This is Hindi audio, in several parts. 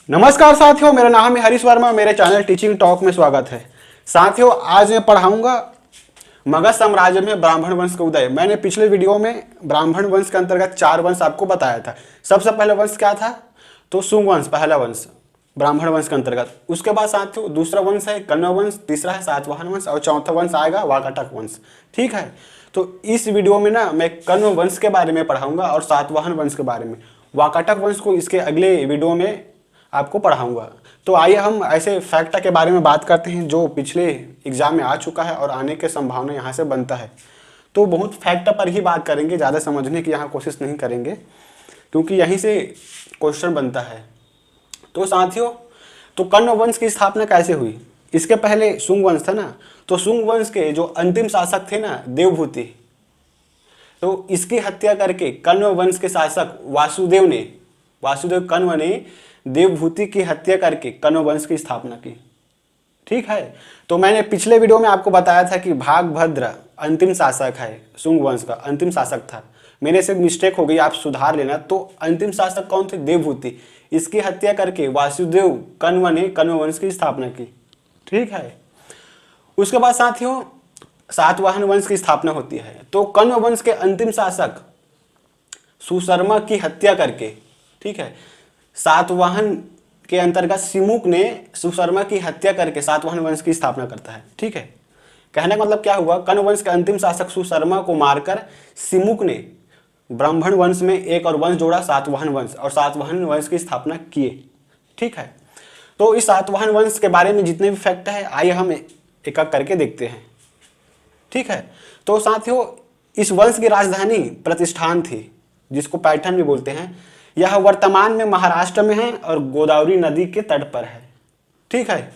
नमस्कार साथियों, मेरा नाम है हरीश वर्मा। मेरे चैनल टीचिंग टॉक में स्वागत है। साथियों, आज मैं पढ़ाऊंगा मगध साम्राज्य में ब्राह्मण वंश का उदय। मैंने पिछले वीडियो में ब्राह्मण वंश के अंतर्गत 4 वंश आपको बताया था। सबसे पहला वंश क्या था? तो शुंग वंश, पहला वंश ब्राह्मण वंश के अंतर्गत। उसके बाद साथियों दूसरा वंश है कण्व वंश, तीसरा है सातवाहन वंश और चौथा वंश आएगा वाकाटक वंश। ठीक है, तो इस वीडियो में ना मैं कण्व वंश के बारे में पढ़ाऊंगा और सातवाहन वंश के बारे में। वाकाटक वंश को इसके अगले वीडियो में आपको पढ़ाऊंगा। तो आइए हम ऐसे फैक्ट के बारे में बात करते हैं जो पिछले एग्जाम में आ चुका है और आने के संभावना यहाँ से बनता है। तो बहुत फैक्ट पर ही बात करेंगे, ज़्यादा समझने की यहाँ कोशिश नहीं करेंगे क्योंकि यहीं से क्वेश्चन बनता है। तो साथियों, तो कण्व वंश की स्थापना कैसे हुई? इसके पहले शुंग वंश था ना, तो शुंग वंश के जो अंतिम शासक थे ना, देवभूति, तो इसकी हत्या करके कण्व वंश के शासक वासुदेव कण्व ने देवभूति की हत्या करके कण्व वंश की स्थापना की। ठीक है, तो मैंने पिछले वीडियो में आपको बताया था कि भागभद्र अंतिम शासक है, शुंग वंश का अंतिम शासक था। मेरे से मिस्टेक हो गई, आप सुधार लेना। तो अंतिम शासक कौन थे? देवभूति। इसकी हत्या करके वासुदेव कण्व ने कण्व वंश की स्थापना की। ठीक है, उसके बाद साथियों सातवाहन वंश की स्थापना होती है। तो कण्व वंश के अंतिम शासक सुशर्मा की हत्या करके, ठीक है, सातवाहन के अंतर्गत सिमुक ने सुशर्मा की हत्या करके सातवाहन वंश की स्थापना करता है। ठीक है, कहने का मतलब क्या हुआ? कण्व वंश के अंतिम शासक सुशर्मा को मारकर सिमुक ने ब्राह्मण वंश में एक और वंश जोड़ा, सातवाहन वंश, और सातवाहन वंश की स्थापना किए। ठीक है, तो इस सातवाहन वंश के बारे में जितने भी फैक्ट है आइए हम एक एक करके देखते हैं। ठीक है, तो साथियों इस वंश की राजधानी प्रतिष्ठान थी, जिसको पैठण भी बोलते हैं। यह वर्तमान में महाराष्ट्र में है और गोदावरी नदी के तट पर है। ठीक है,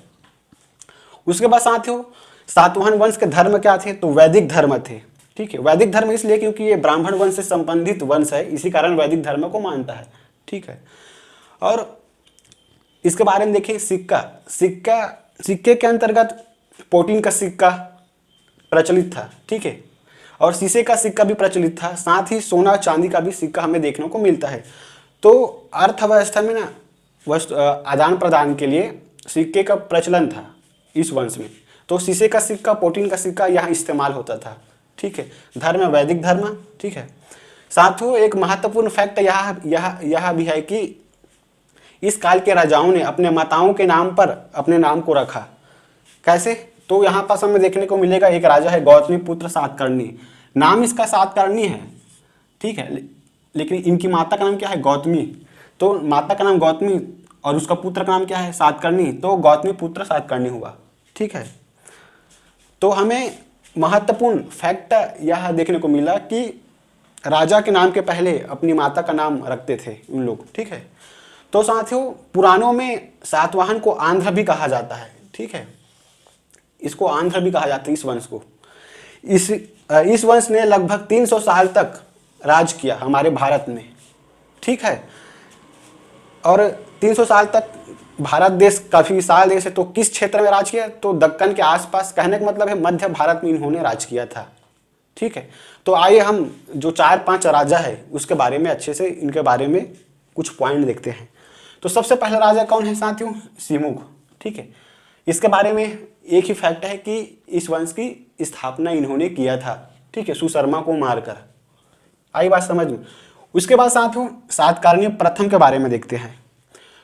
उसके बाद साथियों सातवाहन वंश के धर्म क्या थे? तो वैदिक धर्म थे। ठीक है, वैदिक धर्म इसलिए क्योंकि ये ब्राह्मण वंश से संबंधित वंश है, इसी कारण वैदिक धर्म को मानता है। ठीक है, और इसके बारे में देखिए सिक्के के अंतर्गत पोटीन का सिक्का प्रचलित था। ठीक है, और शीशे का सिक्का भी प्रचलित था, साथ ही सोना चांदी का भी सिक्का हमें देखने को मिलता है। तो अर्थव्यवस्था में ना वस्तु आदान प्रदान के लिए सिक्के का प्रचलन था इस वंश में। तो शीशे का सिक्का, पोटीन का सिक्का यहाँ इस्तेमाल होता था। ठीक है, धर्म वैदिक धर्म। ठीक है, साथियों एक महत्वपूर्ण फैक्ट यह भी है कि इस काल के राजाओं ने अपने माताओं के नाम पर अपने नाम को रखा। कैसे? तो यहाँ पास हमें देखने को मिलेगा एक राजा है गौतमी पुत्र सातकर्णी, नाम इसका सातकर्णी है। ठीक है, लेकिन इनकी माता का नाम क्या है? गौतमी। तो माता का नाम गौतमी और उसका पुत्र का नाम क्या है? सातकर्णी। तो गौतमी पुत्र सातकर्णी हुआ। ठीक है, तो हमें महत्वपूर्ण फैक्ट यह देखने को मिला कि राजा के नाम के पहले अपनी माता का नाम रखते थे उन लोग। ठीक है, तो साथियों पुराणों में सातवाहन को आंध्र भी कहा जाता है। ठीक है, इसको आंध्र भी कहा जाता है इस वंश को। इस वंश ने लगभग 300 साल तक राज किया हमारे भारत में। ठीक है, और 300 साल तक भारत देश काफी विशाल देश है। तो किस क्षेत्र में राज किया? तो दक्कन के आसपास, कहने का मतलब है मध्य भारत में इन्होंने राज किया था। ठीक है, तो आइए हम जो 4-5 राजा है उसके बारे में अच्छे से इनके बारे में कुछ पॉइंट देखते हैं। तो सबसे पहला राजा कौन है साथियों? सिमुक। ठीक है, इसके बारे में एक ही फैक्ट है कि इस वंश की स्थापना इन्होंने किया था। ठीक है, सुशर्मा को मारकर। आई बात समझ में? उसके बाद साथियों सातकर्णी प्रथम के बारे में देखते हैं।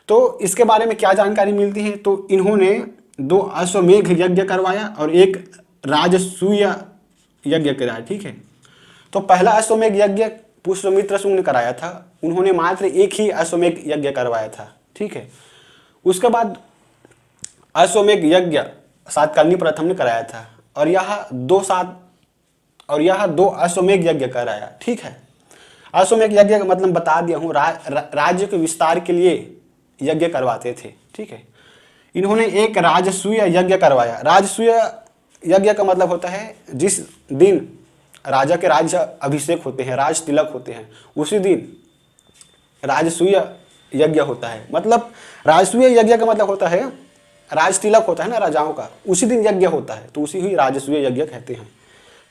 तो इसके बारे में क्या जानकारी मिलती है? तो इन्होंने 2 अश्वमेघ यज्ञ करवाया और एक राजसूय यज्ञ कराया। ठीक है, तो पहला अश्वमेघ यज्ञ पुष्यमित्र शुंग ने कराया था, उन्होंने मात्र एक ही अश्वमेघ यज्ञ करवाया था। ठीक है, उसके बाद अश्वमेघ यज्ञ सातकर्णी प्रथम ने कराया था और यह 2 अश्वमेघ यज्ञ कराया। ठीक है, अश्वमेघ यज्ञ का मतलब बता दिया हूँ, राज्य के विस्तार के लिए यज्ञ करवाते थे। ठीक है, इन्होंने एक राजसूय यज्ञ करवाया। राजसूय यज्ञ का मतलब होता है जिस दिन राजा के राज्य अभिषेक होते हैं, राज तिलक होते हैं, उसी दिन राजसूय यज्ञ होता है। मतलब राजसूय यज्ञ का मतलब होता है राज तिलक होता है ना राजाओं का, उसी दिन यज्ञ होता है, तो उसी ही राजसूय यज्ञ कहते हैं।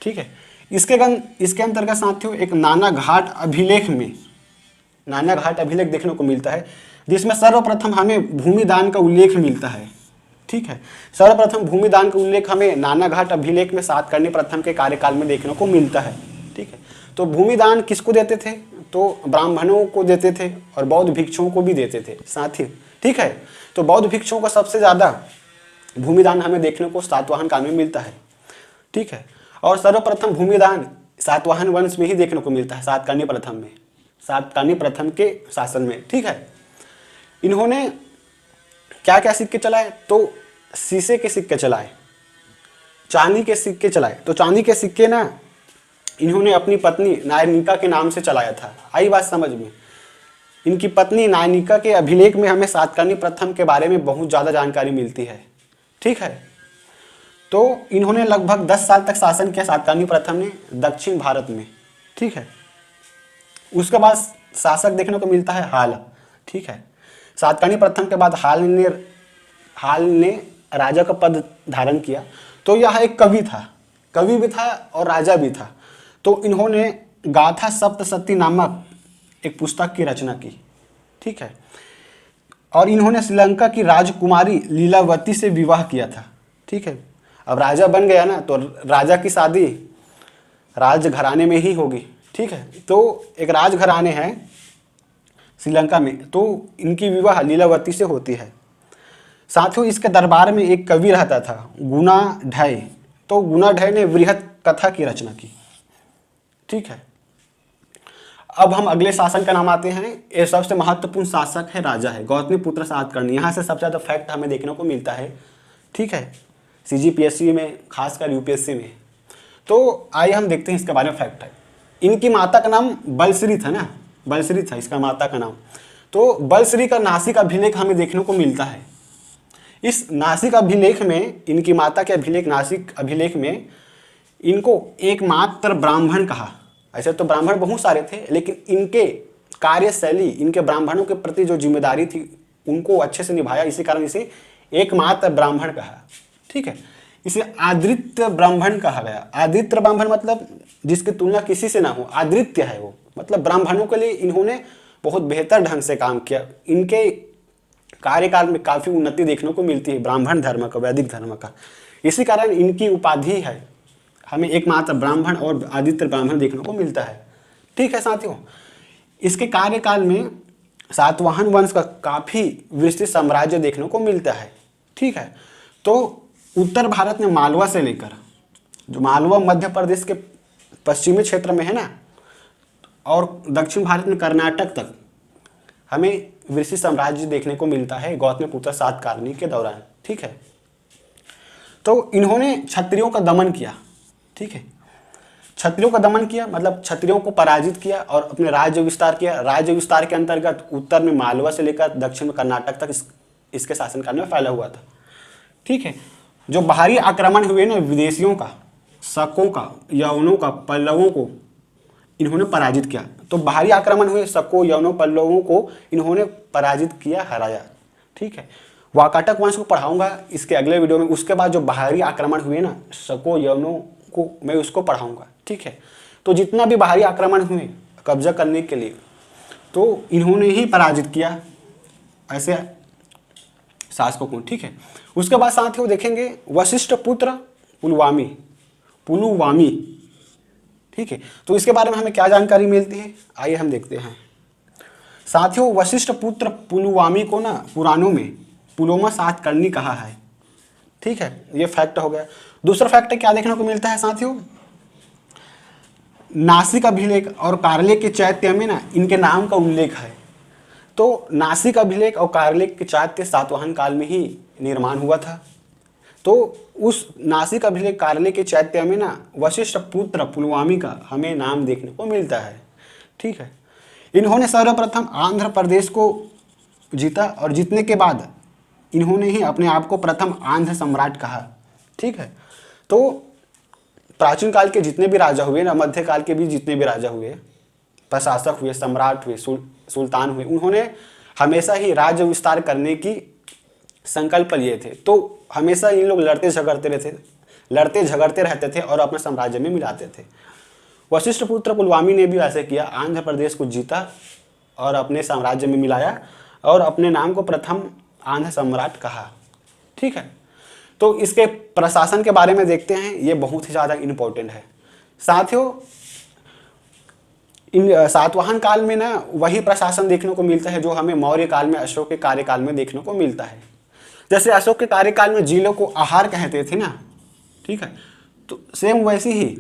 ठीक है, इसके अंतर्गत साथियों एक नाना घाट अभिलेख में नाना घाट अभिलेख देखने को मिलता है, जिसमें सर्वप्रथम हमें भूमिदान का उल्लेख मिलता है। ठीक है, सर्वप्रथम भूमिदान का उल्लेख हमें नाना घाट अभिलेख में सातकर्णी प्रथम के कार्यकाल में देखने को मिलता है। ठीक है, तो भूमिदान किसको देते थे? तो ब्राह्मणों को देते थे और बौद्ध भिक्षुओं को भी देते थे साथ ही। ठीक है, तो बौद्ध भिक्षुओं को सबसे ज़्यादा भूमिदान हमें देखने को सातवाहन काल में मिलता है। ठीक है, और सर्वप्रथम भूमिदान सातवाहन वंश में ही देखने को मिलता है, सातकर्णी प्रथम में, सातकर्णी प्रथम के शासन में। ठीक है, इन्होंने क्या क्या सिक्के चलाए? तो शीशे के सिक्के चलाए, चांदी के सिक्के चलाए। तो चांदी के सिक्के ना इन्होंने अपनी पत्नी नायनिका के नाम से चलाया था। आई बात समझ में? इनकी पत्नी नायनिका के अभिलेख में हमें सातकर्णी प्रथम के बारे में बहुत ज़्यादा जानकारी मिलती है। ठीक है, तो इन्होंने लगभग 10 साल तक शासन किया सातकर्णी प्रथम ने दक्षिण भारत में। ठीक है, उसके बाद शासक देखने को मिलता है हाल। ठीक है, सातकर्णी प्रथम के बाद हाल ने राजा का पद धारण किया। तो यह एक कवि था, कवि भी था और राजा भी था। तो इन्होंने गाथा सप्तशती नामक एक पुस्तक की रचना की। ठीक है, और इन्होंने श्रीलंका की राजकुमारी लीलावती से विवाह किया था। ठीक है, अब राजा बन गया ना, तो राजा की शादी राजघराने में ही होगी। ठीक है, तो एक राजघराने हैं श्रीलंका में, तो इनकी विवाह लीलावती से होती है। साथ ही इसके दरबार में एक कवि रहता था गुना ढय। तो गुना ढय ने वृहत कथा की रचना की। ठीक है, अब हम अगले शासन का नाम आते हैं। ये सबसे महत्वपूर्ण शासक है, राजा है, गौतमीपुत्र सातकर्णी। यहाँ से सबसे ज़्यादा फैक्ट हमें देखने को मिलता है। ठीक है, CGPSC में, खासकर UPSC में। तो आइए हम देखते हैं इसके बारे में फैक्ट है। इनकी माता का नाम बलश्री था ना, बलश्री था इसका माता का नाम। तो बलश्री का नासिक अभिलेख हमें देखने को मिलता है। इस नासिक अभिलेख में, इनकी माता के अभिलेख, नासिक अभिलेख में इनको एकमात्र ब्राह्मण कहा। ऐसे तो ब्राह्मण बहुत सारे थे, लेकिन इनके कार्यशैली, इनके ब्राह्मणों के प्रति जो जिम्मेदारी थी उनको अच्छे से निभाया, इसी कारण इसे एकमात्र ब्राह्मण कहा। ठीक है, इसे आदृत्य ब्राह्मण कहा गया। आदृत्य ब्राह्मण मतलब जिसकी तुलना किसी से ना हो, आदृत्य है वो, मतलब ब्राह्मणों के लिए इन्होंने बहुत बेहतर ढंग से काम किया। इनके कार्यकाल में काफ़ी उन्नति देखने को मिलती है ब्राह्मण धर्म का, वैदिक धर्म का। इसी कारण इनकी उपाधि है, हमें एकमात्र ब्राह्मण और आदित्य ब्राह्मण देखने को मिलता है। ठीक है साथियों, इसके कार्यकाल में सातवाहन वंश का काफ़ी विस्तृत साम्राज्य देखने को मिलता है। ठीक है, तो उत्तर भारत में मालवा से लेकर, जो मालवा मध्य प्रदेश के पश्चिमी क्षेत्र में है ना, और दक्षिण भारत में कर्नाटक तक हमें विस्तृत साम्राज्य देखने को मिलता है गौतमीपुत्र सातकर्णी के दौरान। ठीक है, तो इन्होंने क्षत्रियों का दमन किया। ठीक है, क्षत्रियों का दमन किया मतलब क्षत्रियों को पराजित किया और अपने राज्य विस्तार किया। राज्य विस्तार के अंतर्गत उत्तर में मालवा से लेकर दक्षिण में कर्नाटक तक इसके शासनकाल में फैला हुआ था। ठीक है, जो बाहरी आक्रमण हुए ना विदेशियों का, शकों का, यवनों का, पल्लवों को इन्होंने पराजित किया। तो बाहरी आक्रमण हुए, शकों, यवनों, पल्लवों को इन्होंने पराजित किया, हराया। ठीक है, वाकाटक वंश को पढ़ाऊंगा इसके अगले वीडियो में। उसके बाद जो बाहरी आक्रमण हुए ना शकों, यवनों को, मैं उसको पढ़ाऊंगा। ठीक है, तो जितना भी बाहरी आक्रमण हुए कब्जा करने के लिए, तो इन्होंने ही पराजित किया ऐसे शासकों को। ठीक है, उसके बाद साथियों देखेंगे वशिष्ठ पुत्र पुलुवामी। ठीक है, तो इसके बारे में हमें क्या जानकारी मिलती है, आइए हम देखते हैं। साथियों, वशिष्ठ पुत्र पुलुवामी को ना पुराणों में पुलोमा सातकर्णी कहा है। ठीक है, ये फैक्ट हो गया। दूसरा फैक्ट क्या देखने को मिलता है साथियों, नासिक अभिलेख और कारलेख के चैत्य में ना इनके नाम का उल्लेख है। तो नासिक अभिलेख और कारलेख के चैत्य सातवाहन काल में ही निर्माण हुआ था। तो उस नासिक अभिलेख कारलेख के चैत्य में ना वशिष्ठ पुत्र पुलुवामी का हमें नाम देखने को मिलता है। ठीक है, इन्होंने सर्वप्रथम आंध्र प्रदेश को जीता और जीतने के बाद इन्होंने ही अपने आप को प्रथम आंध्र सम्राट कहा। ठीक है, तो प्राचीन काल के जितने भी राजा हुए ना, मध्य काल के भी जितने भी राजा हुए, प्रशासक हुए, सम्राट हुए, सुल्तान हुए, उन्होंने हमेशा ही राज्य विस्तार करने की संकल्प लिए थे। तो हमेशा इन लोग लड़ते झगड़ते रहते थे और अपने साम्राज्य में मिलाते थे। वशिष्ठ पुत्र पुलुवामी ने भी ऐसे किया, आंध्र प्रदेश को जीता और अपने साम्राज्य में मिलाया और अपने नाम को प्रथम आंध्र सम्राट कहा। ठीक है, तो इसके प्रशासन के बारे में देखते हैं, ये बहुत ही ज़्यादा इम्पोर्टेंट है साथियों। इन सातवाहन काल में ना वही प्रशासन देखने को मिलता है जो हमें मौर्य काल में अशोक के कार्यकाल में देखने को मिलता है। जैसे अशोक के कार्यकाल में जिलों को आहार कहते थे ना, ठीक है, तो सेम वैसे ही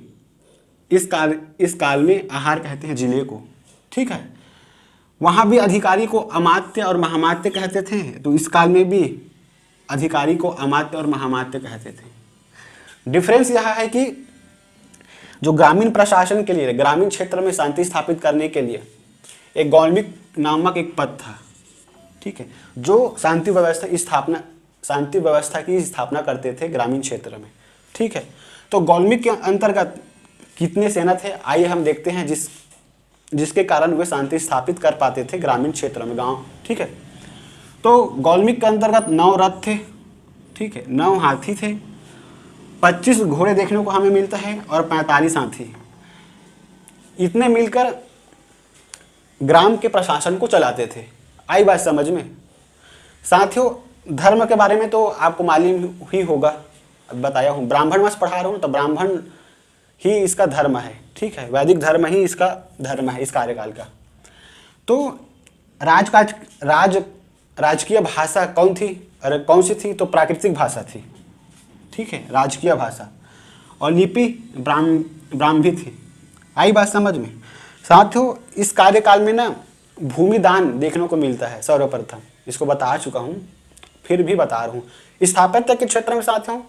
इस काल में आहार कहते हैं जिले को। ठीक है, वहाँ भी अधिकारी को अमात्य और महामात्य कहते थे, तो इस काल में भी अधिकारी को अमात्य और महामात्य कहते थे। डिफरेंस यह है कि जो ग्रामीण प्रशासन के लिए, ग्रामीण क्षेत्र में शांति स्थापित करने के लिए एक गौल्मिक नामक एक पद था। ठीक है, जो शांति व्यवस्था की स्थापना करते थे ग्रामीण क्षेत्र में। ठीक है, तो गौल्मिक के अंतर्गत कितने सेना थे, आइए हम देखते हैं, जिसके कारण वे शांति स्थापित कर पाते थे ग्रामीण क्षेत्र में, गांव। ठीक है, तो गौल्मिक के अंतर्गत 9 रथ थे। ठीक है, 9 हाथी थे, 25 घोड़े देखने को हमें मिलता है और 45 हाथी। इतने मिलकर ग्राम के प्रशासन को चलाते थे। आई बात समझ में? साथियों, धर्म के बारे में तो आपको मालूम ही होगा, बताया हूँ, ब्राह्मण वंश पढ़ा रहा हूँ, तो ब्राह्मण ही इसका धर्म है। ठीक है, वैदिक धर्म ही इसका धर्म है इस कार्यकाल का। तो राजकीय भाषा कौन थी? अरे कौन सी थी? तो प्राकृतिक भाषा थी। ठीक है, राजकीय भाषा, और लिपि ब्राह्मी थी। आई बात समझ में? साथियों, इस कार्यकाल में ना भूमि दान देखने को मिलता है सर्वप्रथम, इसको बता चुका हूँ, फिर भी बता रहा हूँ। स्थापत्य के क्षेत्र में साथियों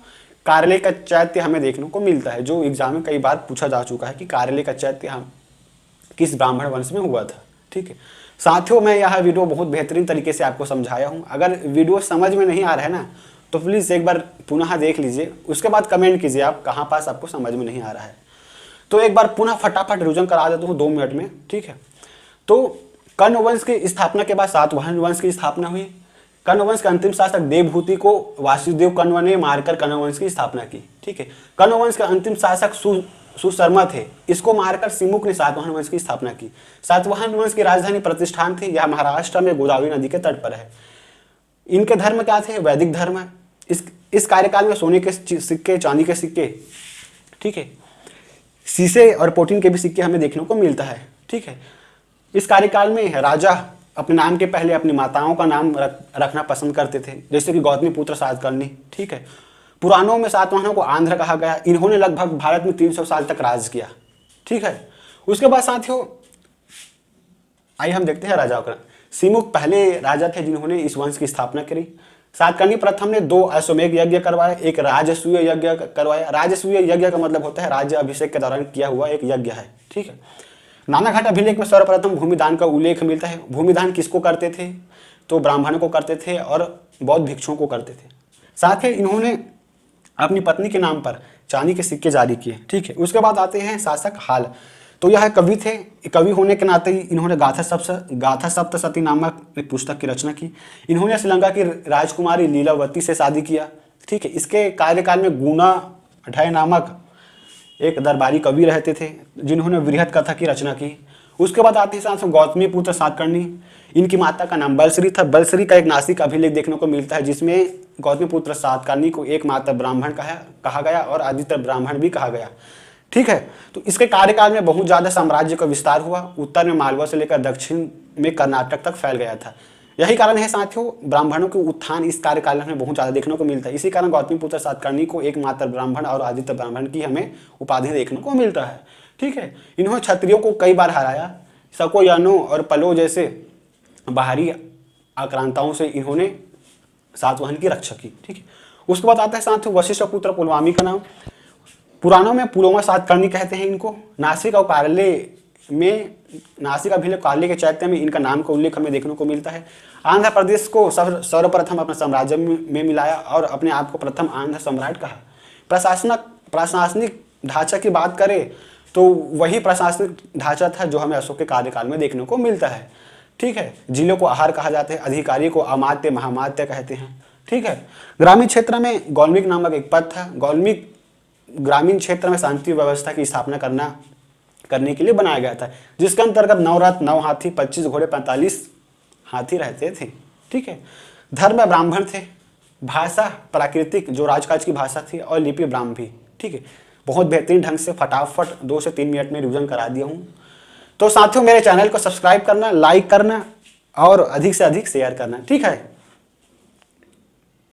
कार्यालय का चैत्य हमें देखने को मिलता है, जो एग्जाम में कई बार पूछा जा चुका है कि कार्यालय का चैत्य हम किस ब्राह्मण वंश में हुआ था। ठीक है साथियों, मैं यह वीडियो बहुत बेहतरीन तरीके से आपको समझाया हूँ। अगर वीडियो समझ में नहीं आ रहा है ना, तो प्लीज़ एक बार पुनः देख लीजिए, उसके बाद कमेंट कीजिए आप कहाँ पास आपको समझ में नहीं आ रहा है। तो एक बार पुनः फटाफट रिविजन करा देता हूँ 2 मिनट में। ठीक है, तो कर्ण वंश की स्थापना के बाद सातवाहन वंश की स्थापना हुई। कर्ण वंश के अंतिम शासक देवभूति को वासुदेव कण्व ने मारकर कर्ण वंश की स्थापना की। ठीक है, कर्ण वंश के अंतिम शासक सुशर्मा थे, इसको मारकर सिमुक ने सातवाहन वंश की स्थापना की। सातवाहन वंश की राजधानी प्रतिष्ठान थी, यह महाराष्ट्र में गोदावरी नदी के तट पर है। इनके धर्म क्या थे? वैदिक धर्म। इस कार्यकाल में सोने के सिक्के, चांदी के सिक्के, ठीक है, शीशे और पोटीन के भी सिक्के हमें देखने को मिलता है। ठीक है, इस कार्यकाल में राजा अपने नाम के पहले अपनी माताओं का नाम रखना पसंद करते थे, जैसे कि गौतमी पुत्र सातकर्णी। ठीक है, पुराणों में सातवाहनों को आंध्र कहा गया। इन्होंने लगभग भारत में 300 साल तक राज किया। ठीक है, उसके बाद साथियों आइए हम देखते हैं राजाओं का। सिमुक पहले राजा थे जिन्होंने इस वंश की स्थापना करी। सातकर्णी प्रथम ने 2 अश्वमेध यज्ञ करवाए, एक राजसूय यज्ञ करवाया। राजसूय यज्ञ का मतलब होता है राज्य अभिषेक के दौरान किया हुआ एक यज्ञ है। ठीक है, नानाघाट अभिलेख में सर्वप्रथम भूमिदान का उल्लेख मिलता है। भूमिदान किसको करते थे? तो ब्राह्मण को करते थे और बौद्ध भिक्षुओं को करते थे। साथ ही इन्होंने अपनी पत्नी के नाम पर चांदी के सिक्के जारी किए। ठीक है, उसके बाद आते हैं शासक हाल। तो यह कवि थे, कवि होने के नाते ही इन्होंने गाथा सप्तशती नामक एक पुस्तक की रचना की। इन्होंने श्रीलंका की राजकुमारी लीलावती से शादी किया। ठीक है, इसके कार्यकाल में गुना ढय नामक एक दरबारी कवि रहते थे जिन्होंने वृहत कथा की रचना की। उसके बाद आते हैं साथ गौतमी पुत्र सातकर्णी। इनकी माता का नाम बलश्री था। बलश्री का एक नासिक अभिलेख देखने को मिलता है जिसमें गौतमी पुत्र सातकर्णी को एकमात्र ब्राह्मण कहा गया और आदित्य ब्राह्मण भी कहा गया। ठीक है, तो इसके कार्यकाल में बहुत ज़्यादा साम्राज्य का विस्तार हुआ। उत्तर में मालवा से लेकर दक्षिण में कर्नाटक तक फैल गया था। यही कारण है साथियों, ब्राह्मणों के उत्थान इस कार्यकाल में बहुत ज़्यादा देखने को मिलता है। इसी कारण गौतमी पुत्र सातकर्णी को एकमात्र ब्राह्मण और आदित्य ब्राह्मण की हमें उपाधि देखने को मिलता है। ठीक है, इन्होंने क्षत्रियों को कई बार हराया। सको, यानो और पलो जैसे बाहरी आक्रांताओं से इन्होंने सातवाहन की रक्षा की। ठीक है, उसके बाद आता है साथियों वशिष्ठ पुत्र पुलवामी का नाम। पुराणों में पुलोमा सातकर्णी कहते हैं इनको। नासिक और कार्यालय में, नासिक अभिलेख कार्यालय के चैत्य में इनका नाम का उल्लेख हमें देखने को मिलता है। आंध्र प्रदेश को सर्वप्रथम अपने साम्राज्य में मिलाया और अपने आप को प्रथम आंध्र सम्राट कहा। प्रशासनिक ढांचा की बात करें तो वही प्रशासनिक ढांचा था जो हमें अशोक के कार्यकाल में देखने को मिलता है। ठीक है, जिलों को आहार कहा जाता है, अधिकारी को अमात्य महामात्य कहते हैं। ठीक है, ग्रामीण क्षेत्र में गौल्मिक नामक एक पद था। गौल्मिक ग्रामीण क्षेत्र में शांति व्यवस्था की स्थापना करना करने के लिए बनाया गया था, जिसके अंतर्गत 9 रथ, 9 हाथी, 25 घोड़े, 45 हाथी रहते थे। ठीक है। धर्म ब्राह्मण थे, भाषा प्राकृतिक जो राजकाज की भाषा थी, और लिपि ब्राह्मी। ठीक है। बहुत बेहतरीन ढंग से फटाफट 2 से 3 मिनट में रिवीजन करा दिया हूँ। तो साथियों मेरे चैनल को सब्सक्राइब करना, लाइक करना और अधिक से अधिक शेयर करना। ठीक है।